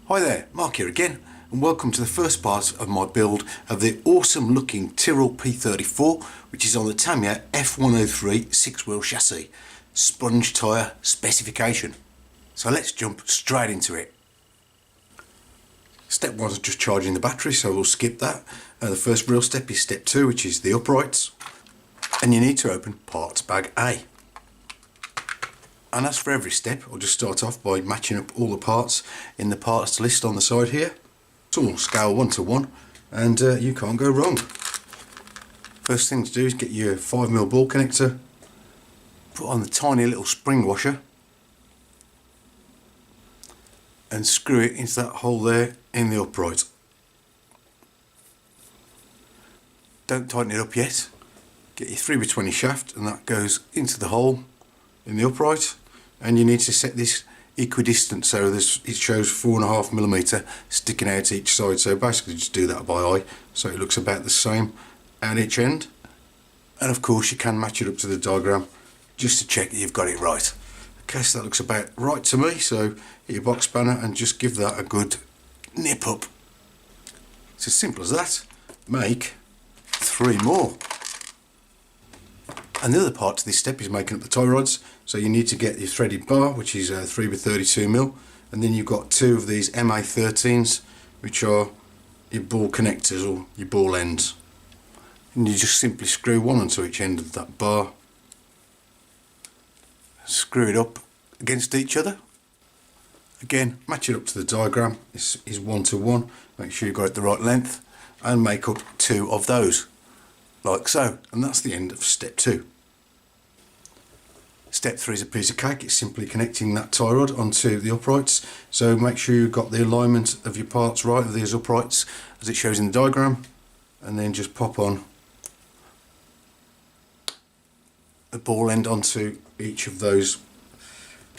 Hi there, Mark here again, and welcome to the first part of my build of the awesome looking Tyrrell P34, which is on the Tamiya F103 6-wheel chassis, sponge tyre specification. So let's jump straight into it. Step 1 is just charging the battery, so we'll skip that. The first real step is step 2, which is the uprights, and you need to open parts bag A. And as for every step, I'll just start off by matching up all the parts in the parts list on the side here. It's all scale 1 to 1, and you can't go wrong. First thing to do is get your 5mm ball connector, put on the tiny little spring washer, and screw it into that hole there in the upright. Don't tighten it up yet. Get your 3x20 shaft, and that goes into the hole in the upright. And you need to set this equidistant so it shows 4.5mm sticking out each side. So basically just do that by eye so it looks about the same at each end. And of course you can match it up to the diagram just to check that you've got it right. Okay, so that looks about right to me, so get your box spanner and just give that a good nip up. It's as simple as that. Make 3 more. And the other part to this step is making up the tie rods. So you need to get your threaded bar, which is 3x32mm, and then you've got 2 of these MA13s, which are your ball connectors or your ball ends. And you just simply screw one onto each end of that bar, screw it up against each other. Again, match it up to the diagram. This is 1 to 1. Make sure you've got it the right length, and make up 2 of those, like so. And that's the end of step 2. Step 3 is a piece of cake. It's simply connecting that tie rod onto the uprights. So make sure you've got the alignment of your parts right of these uprights as it shows in the diagram, and then just pop on the ball end onto each of those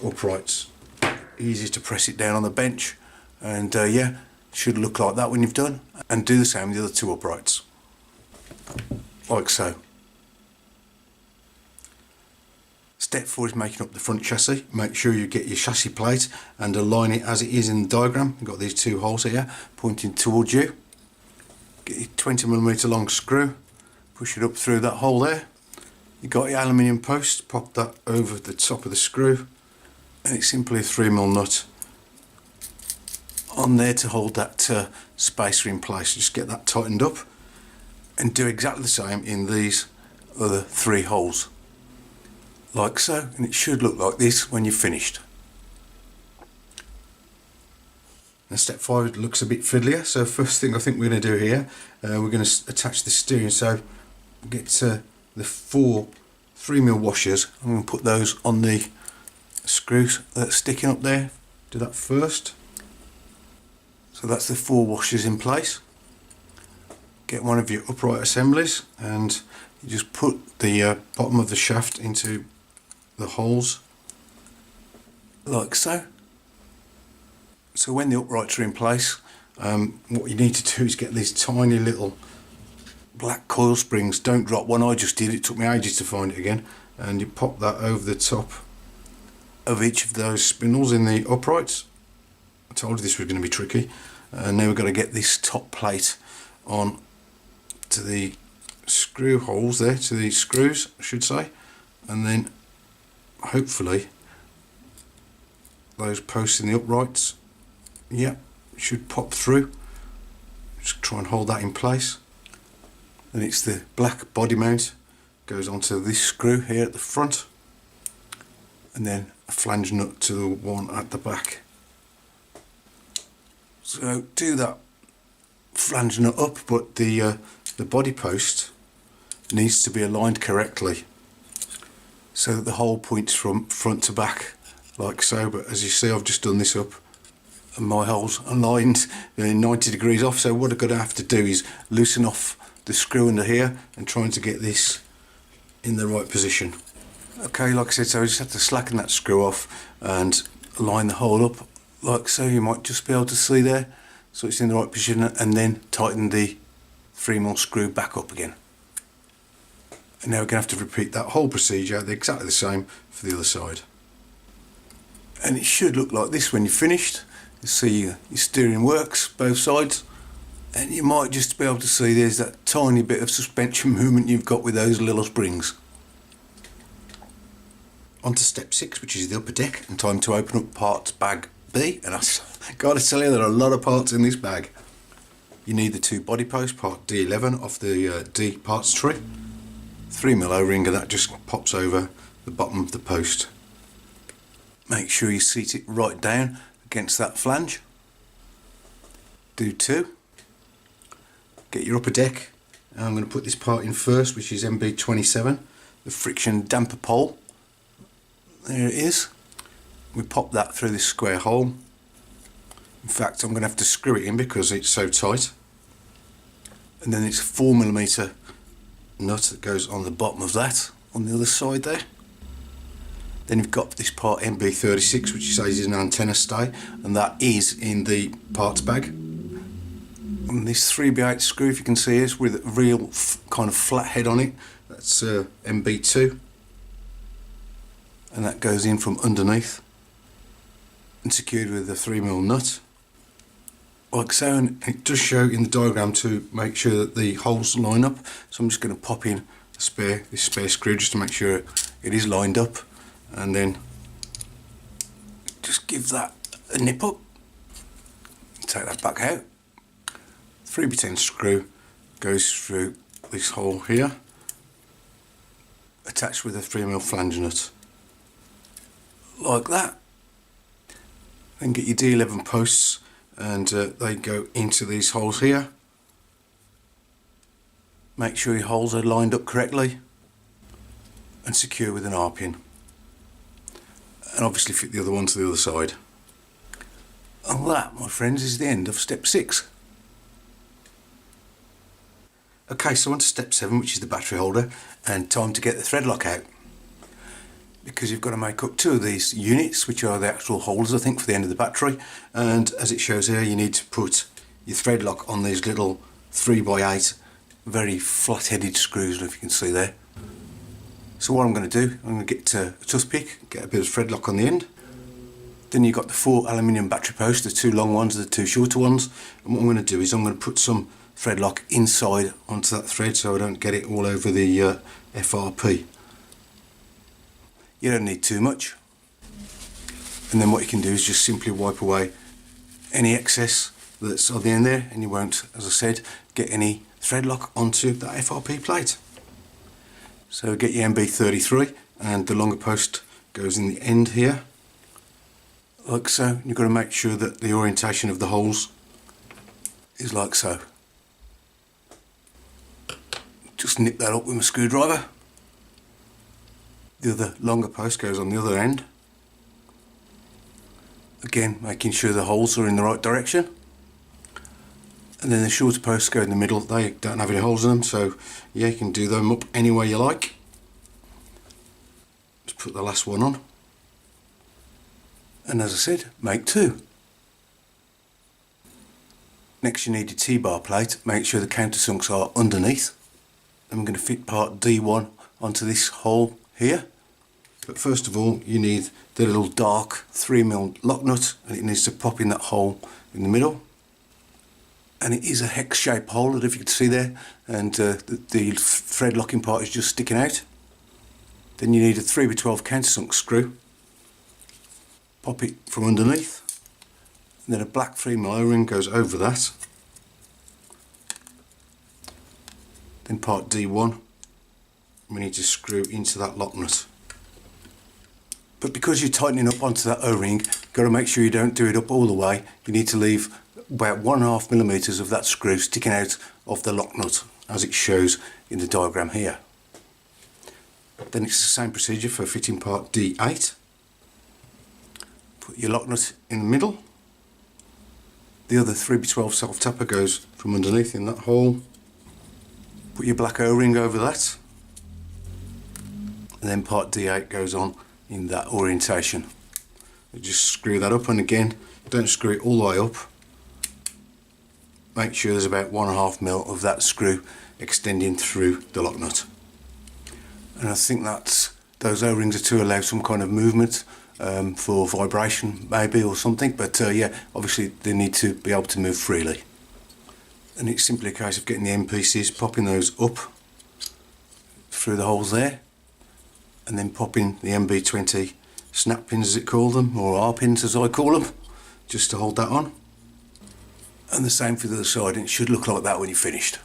uprights. Easy to press it down on the bench, and yeah, should look like that when you've done. And do the same with the other 2 uprights, like so. Step 4 is making up the front chassis. Make sure you get your chassis plate and align it as it is in the diagram. You've got these 2 holes here pointing towards you. Get your 20mm long screw, push it up through that hole there. You've got your aluminium post, pop that over the top of the screw, and it's simply a 3mm nut on there to hold that spacer in place. Just get that tightened up, and do exactly the same in these other 3 holes. Like so, and it should look like this when you're finished. Now step 5 looks a bit fiddlier, so first thing I think we're going to do here, we're going to attach the steering. So get the 4 3mm washers. I'm going to put those on the screws that's sticking up there. Do that first. So that's the 4 washers in place. Get one of your upright assemblies, and you just put the bottom of the shaft into the holes, like so. So when the uprights are in place, what you need to do is get these tiny little black coil springs. Don't drop one. I just did. It took me ages to find it again. And you pop that over the top of each of those spindles in the uprights. I told you this was going to be tricky. And now we've got to get this top plate on to the screw holes there, to the screws I should say, and then hopefully those posts in the uprights, yeah, should pop through. Just try and hold that in place. Then it's the black body mount, goes onto this screw here at the front, and then a flange nut to the one at the back. So do that flange nut up, but the body post needs to be aligned correctly so that the hole points from front to back, like so. But as you see, I've just done this up and my hole's aligned 90 degrees off, so what I'm going to have to do is loosen off the screw under here and trying to get this in the right position. Okay, like I said, so I just have to slacken that screw off and line the hole up like so. You might just be able to see there, so it's in the right position, and then tighten the 3mm screw back up again. And now we're going to have to repeat that whole procedure exactly the same for the other side. And it should look like this when you're finished. You see your steering works both sides, and you might just be able to see there's that tiny bit of suspension movement you've got with those little springs. On to step 6, which is the upper deck, and time to open up parts bag B. And I gotta tell you, there are a lot of parts in this bag. You need the 2 body posts, part D11 off the D parts tree, 3mm O-ring, and that just pops over the bottom of the post. Make sure you seat it right down against that flange. Do 2. Get your upper deck, and I'm going to put this part in first, which is MB27, the friction damper pole. There it is. We pop that through this square hole. In fact, I'm going to have to screw it in because it's so tight. And then it's a 4mm nut that goes on the bottom of that, on the other side there. Then you've got this part MB36, which says is an antenna stay, and that is in the parts bag. And this 3x8 screw, if you can see, is with a real kind of flat head on it. That's MB2. And that goes in from underneath and secured with a 3mm nut. Like so, and it does show in the diagram to make sure that the holes line up. So I'm just going to pop in this spare screw just to make sure it is lined up, and then just give that a nip up. Take that back out. 3x10 screw goes through this hole here, attached with a 3mm flange nut, like that. Then get your D11 posts, and they go into these holes here. Make sure your holes are lined up correctly and secure with an R-pin, and obviously fit the other one to the other side. And that, my friends, is the end of step 6. Okay, so on to step 7, which is the battery holder, and time to get the thread lock out, because you've got to make up 2 of these units, which are the actual holders, I think, for the end of the battery. And as it shows here, you need to put your thread lock on these little 3x8 very flat-headed screws, if you can see there. So what I'm going to do, I'm going to get a toothpick, get a bit of thread lock on the end. Then you've got the 4 aluminium battery posts, the 2 long ones, the 2 shorter ones. And what I'm going to do is I'm going to put some thread lock inside onto that thread so I don't get it all over the FRP. You don't need too much, and then what you can do is just simply wipe away any excess that's on the end there, and you won't, as I said, get any thread lock onto that FRP plate. So get your MB33, and the longer post goes in the end here, like so. You've got to make sure that the orientation of the holes is like so. Just nip that up with my screwdriver. The other longer post goes on the other end. Again, making sure the holes are in the right direction. And then the shorter posts go in the middle. They don't have any holes in them, so yeah, you can do them up any way you like. Just put the last one on. And as I said, make 2. Next you need your T-bar plate. Make sure the countersunks are underneath. And we're going to fit part D1 onto this hole here. But first of all, you need the little dark 3mm lock nut, and it needs to pop in that hole in the middle. And it is a hex shaped hole, if you can see there, and the thread locking part is just sticking out. Then you need a 3x12 countersunk screw. Pop it from underneath, and then a black 3mm O-ring goes over that. Then part D1, we need to screw into that lock nut. But because you're tightening up onto that O-ring, you've got to make sure you don't do it up all the way. You need to leave about 1.5mm of that screw sticking out of the lock nut, as it shows in the diagram here. Then it's the same procedure for fitting part D8. Put your lock nut in the middle. The other 3x12 self-tapper goes from underneath in that hole. Put your black O-ring over that, and then part D8 goes on in that orientation. You just screw that up, and again, don't screw it all the way up. Make sure there's about 1.5mm of that screw extending through the lock nut. And I think those O-rings are to allow some kind of movement for vibration maybe or something, but yeah, obviously they need to be able to move freely. And it's simply a case of getting the end pieces, popping those up through the holes there, and then popping the MB20 snap pins as it called them, or R pins as I call them, just to hold that on. And the same for the other side, and it should look like that when you're finished.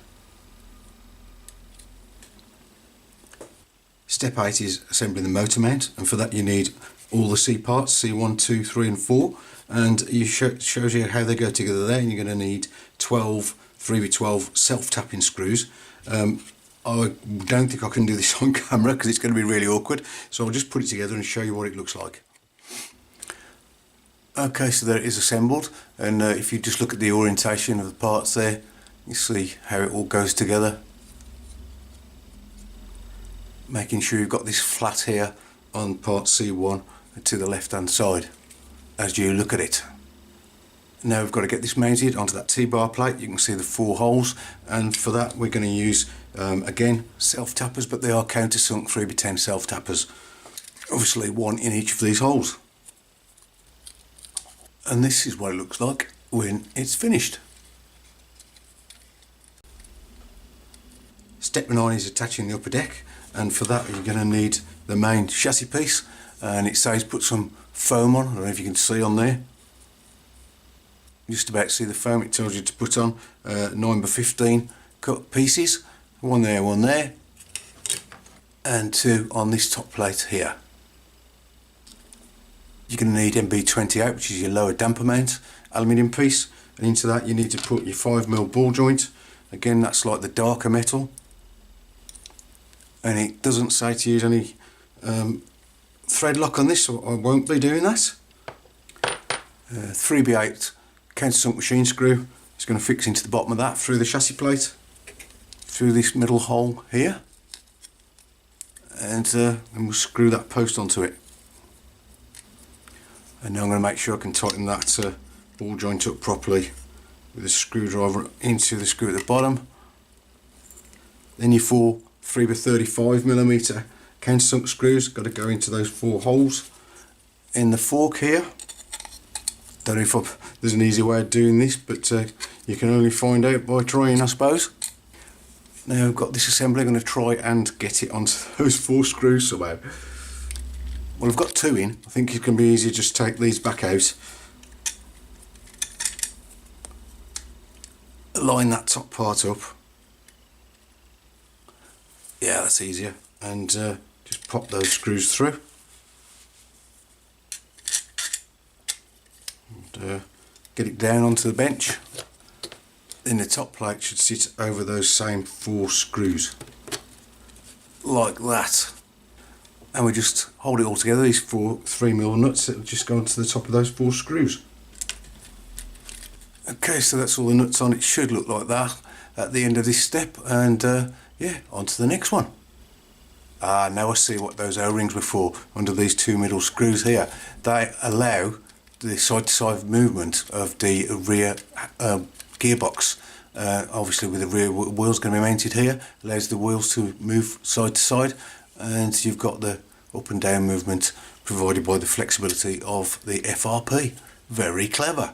Step 8 is assembling the motor mount, and for that you need all the C parts, C1, 2, 3 and 4, and it shows you how they go together there, and you're going to need 12 3x12 self-tapping screws. I don't think I can do this on camera because it's going to be really awkward, so I'll just put it together and show you what it looks like. Okay, so there it is assembled, and if you just look at the orientation of the parts there, you see how it all goes together. Making sure you've got this flat here on part C1 to the left hand side as you look at it. Now we've got to get this mounted onto that T-bar plate. You can see the 4 holes, and for that we're going to use again self-tappers, but they are countersunk 3x10 self-tappers, obviously one in each of these holes. And this is what it looks like when it's finished. Step 9 is attaching the upper deck, and for that you're going to need the main chassis piece, and it says put some foam on. I don't know if you can see on there, just about see the foam. It tells you to put on 9x15 cut pieces, one there, and 2 on this top plate here. You're going to need MB28, which is your lower damper mount aluminium piece, and into that you need to put your 5mm ball joint. Again, that's like the darker metal, and it doesn't say to use any thread lock on this, so I won't be doing that. 3x8 countersunk machine screw is going to fix into the bottom of that through the chassis plate, through this middle hole here, and we'll screw that post onto it. And now I'm going to make sure I can tighten that ball joint up properly with a screwdriver into the screw at the bottom. Then your 4 3x35mm countersunk screws got to go into those 4 holes in the fork here. Don't know if there's an easy way of doing this, but you can only find out by trying, I suppose. Now I've got this assembly, I'm going to try and get it onto those 4 screws somehow. Well, I've got 2 in. I think it can be easier just to take these back out, line that top part up. Yeah, that's easier, and just pop those screws through. And, get it down onto the bench. Then the top plate should sit over those same 4 screws, like that. And we just hold it all together, these 4 3mm nuts that will just go onto the top of those 4 screws. Okay, so that's all the nuts on. It should look like that at the end of this step, and yeah, on to the next one. Now I see what those O-rings were for under these 2 middle screws here. They allow the side-to-side movement of the rear gearbox. Obviously with the rear wheels going to be mounted here, allows the wheels to move side to side, and you've got the up and down movement provided by the flexibility of the FRP. Very clever.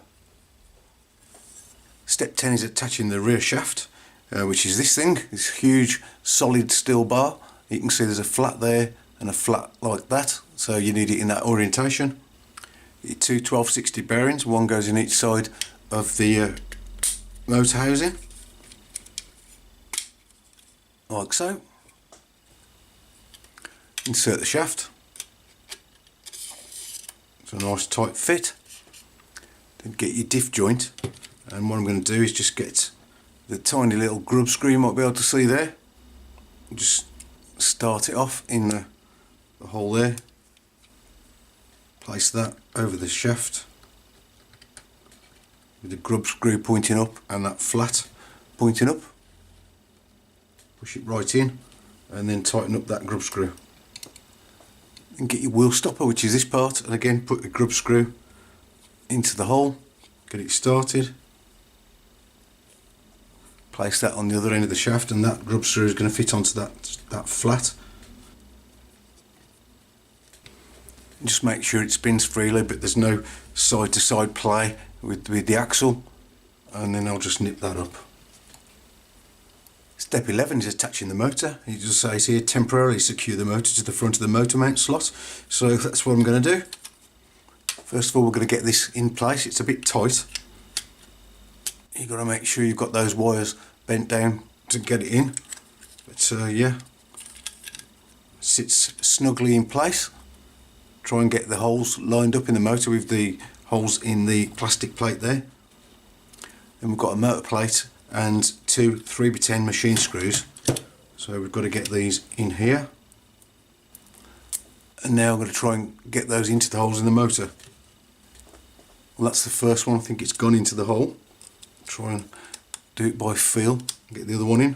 Step 10 is attaching the rear shaft, which is this thing, this huge solid steel bar. You can see there's a flat there and a flat like that, so you need it in that orientation. Your 2 1260 bearings, one goes in each side of the motor housing, like so. Insert the shaft. It's a nice tight fit. Then get your diff joint, and what I'm going to do is just get the tiny little grub screw you might be able to see there. Just start it off in the hole there. Place that over the shaft with the grub screw pointing up and that flat pointing up. Push it right in and then tighten up that grub screw. And get your wheel stopper, which is this part, and again put the grub screw into the hole, get it started. Place that on the other end of the shaft, and that grub screw is going to fit onto that flat. Just make sure it spins freely, but there's no side to side play with the axle, and then I'll just nip that up. Step 11 is attaching the motor. It just says here temporarily secure the motor to the front of the motor mount slot, so that's what I'm going to do. First of all, we're going to get this in place. It's a bit tight. You've got to make sure you've got those wires bent down to get it in, but yeah, sits snugly in place. Try and get the holes lined up in the motor with the holes in the plastic plate there. Then we've got a motor plate and two 3x10 machine screws, so we've got to get these in here, and now I'm going to try and get those into the holes in the motor. Well, that's the first one. I think it's gone into the hole. Try and do it by feel. Get the other one in.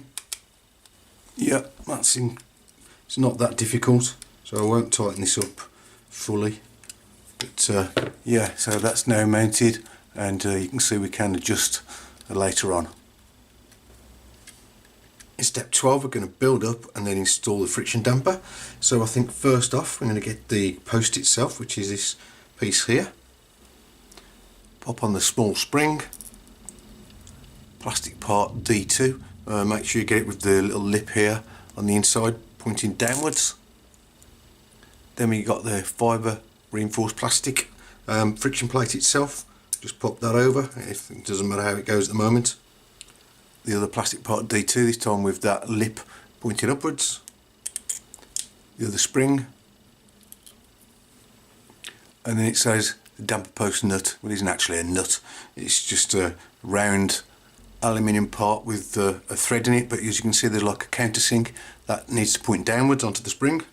Yeah, that's in. It's not that difficult, so I won't tighten this up fully. But yeah, so that's now mounted, and you can see we can adjust later on. In step 12, we're going to build up and then install the friction damper. So I think first off, we're going to get the post itself, which is this piece here. Pop on the small spring. Plastic part D2. Make sure you get it with the little lip here on the inside pointing downwards. Then we got the fibre reinforced plastic friction plate itself. Just pop that over. It doesn't matter how it goes at the moment. The other plastic part D2, this time with that lip pointing upwards. The other spring. And then it says the damper post nut. Well, it isn't actually a nut. It's just a round aluminium part with a thread in it, but as you can see there's like a countersink that needs to point downwards onto the spring,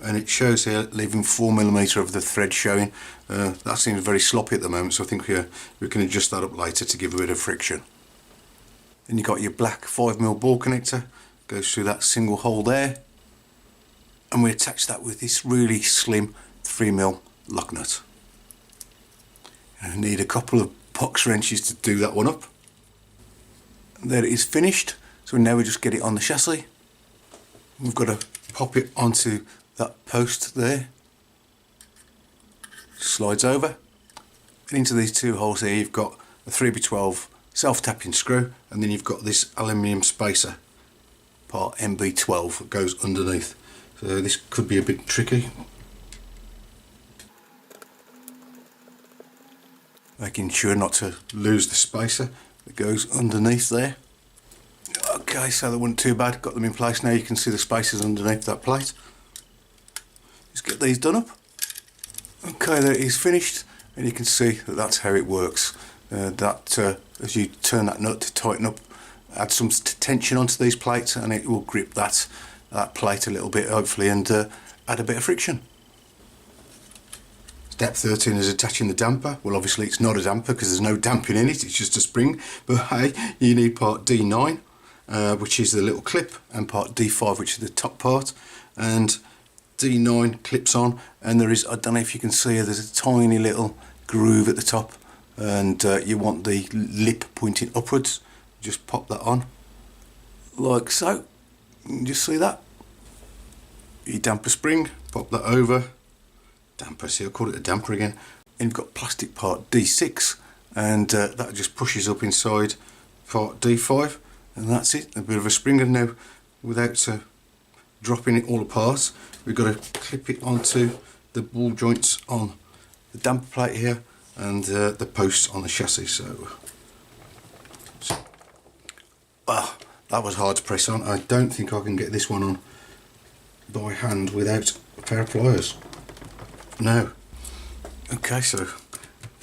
and it shows here leaving 4mm of the thread showing. That seems very sloppy at the moment, so I think we can adjust that up later to give a bit of friction. Then you've got your black 5mm ball connector, goes through that single hole there, and we attach that with this really slim 3mm lock nut. I need a couple of box wrenches to do that one up. There it is finished, so now we just get it on the chassis. We've got to pop it onto that post there. Slides over. And into these two holes here you've got a 3x12 self-tapping screw, and then you've got this aluminium spacer, part MB12, that goes underneath. So this could be a bit tricky. Making sure not to lose the spacer that goes underneath there. Okay, so that wasn't too bad. Got them in place now. You can see the spacers underneath that plate. Just get these done up. Okay, there it is finished, and you can see that that's how it works. As you turn that nut to tighten up, add some tension onto these plates, and it will grip that plate a little bit, hopefully, and add a bit of friction. Step 13 is attaching the damper. Well, obviously it's not a damper because there's no damping in it, it's just a spring, but hey, you need part D9, which is the little clip, and part D5, which is the top part, and D9 clips on, and there is, I don't know if you can see, there's a tiny little groove at the top, and you want the lip pointing upwards. Just pop that on like so. You can just see that. Your damper spring, pop that over. Damper, see, I call it a damper again. And you've got plastic part D6, and that just pushes up inside part D5, and that's it. A bit of a spring, and now without dropping it all apart, we've got to clip it onto the ball joints on the damper plate here, and the posts on the chassis. So that was hard to press on. I don't think I can get this one on by hand without a pair of pliers. No. Okay, so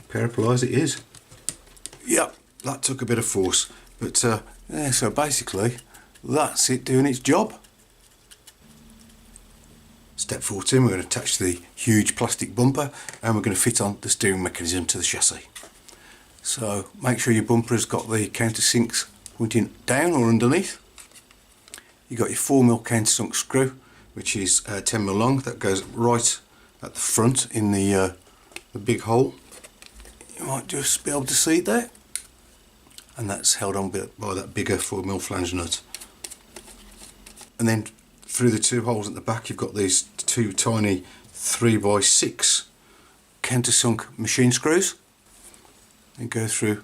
pair of pliers it is. Yep, that took a bit of force, but yeah, so basically that's it doing its job. Step 14, we're going to attach the huge plastic bumper, and we're going to fit on the steering mechanism to the chassis. So make sure your bumper has got the countersinks pointing down or underneath. You've got your 4mm countersunk screw, which is 10mm long, that goes right at the front in the big hole. You might just be able to see it there, and that's held on by that bigger 4mm flange nut. And then through the two holes at the back you've got these two tiny 3x6 countersunk machine screws and go through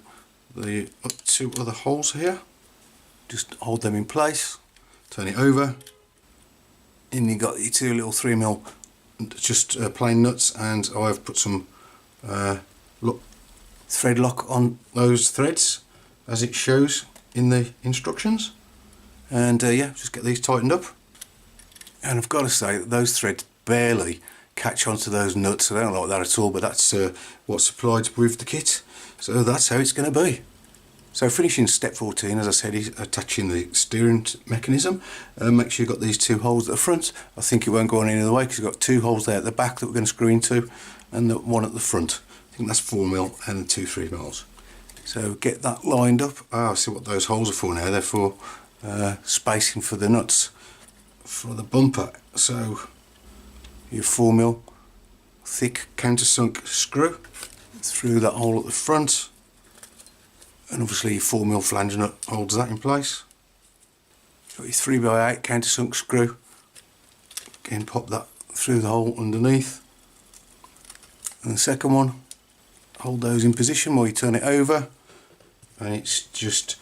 the two other holes here. Just hold them in place, turn it over, and you got your two little 3mm just plain nuts, and I've put some thread lock on those threads as it shows in the instructions. And yeah, just get these tightened up. And I've got to say that those threads barely catch onto those nuts. I don't like that at all, but that's what's supplied with the kit, so that's how it's going to be. So finishing step 14, as I said, is attaching the steering mechanism. Make sure you've got these two holes at the front. I think it won't go on any other way because you've got two holes there at the back that we're going to screw into, and the one at the front. I think that's 4mm and 2 3mm. So get that lined up. I see what those holes are for now. They're for spacing for the nuts for the bumper. So your 4mm thick countersunk screw through that hole at the front. And obviously your 4mm flange nut holds that in place. Got your 3x8 countersunk screw. Again, pop that through the hole underneath. And the second one, hold those in position while you turn it over. And it's just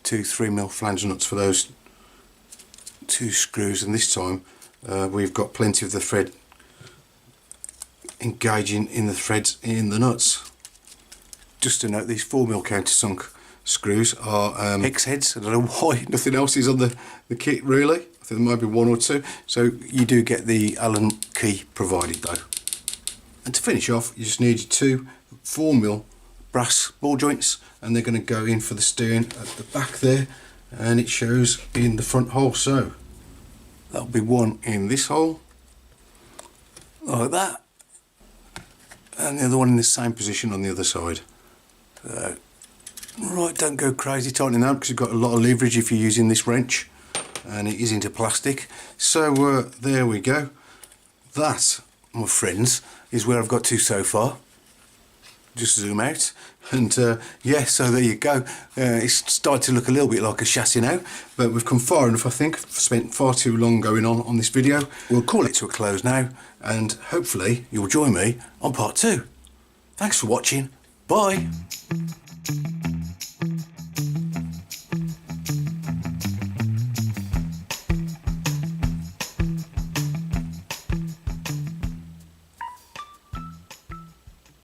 2 3mm flange nuts for those two screws. And this time we've got plenty of the thread engaging in the threads in the nuts. Just to note, these 4mm countersunk screws are hex heads. I don't know why nothing else is on the kit really. I think there might be one or two. So you do get the Allen key provided though. And to finish off, you just need your two 4mm brass ball joints, and they're going to go in for the steering at the back there, and it shows in the front hole. So that'll be one in this hole, like that, and the other one in the same position on the other side. Right, don't go crazy tightening that because you've got a lot of leverage if you're using this wrench, and it is into plastic. So there we go. That, my friends, is where I've got to so far. Just zoom out, and yeah, so there you go. It's starting to look a little bit like a chassis now, but we've come far enough. I think I've spent far too long going on this video. We'll call it to a close now, and hopefully you'll join me on part 2. Thanks for watching. Bye.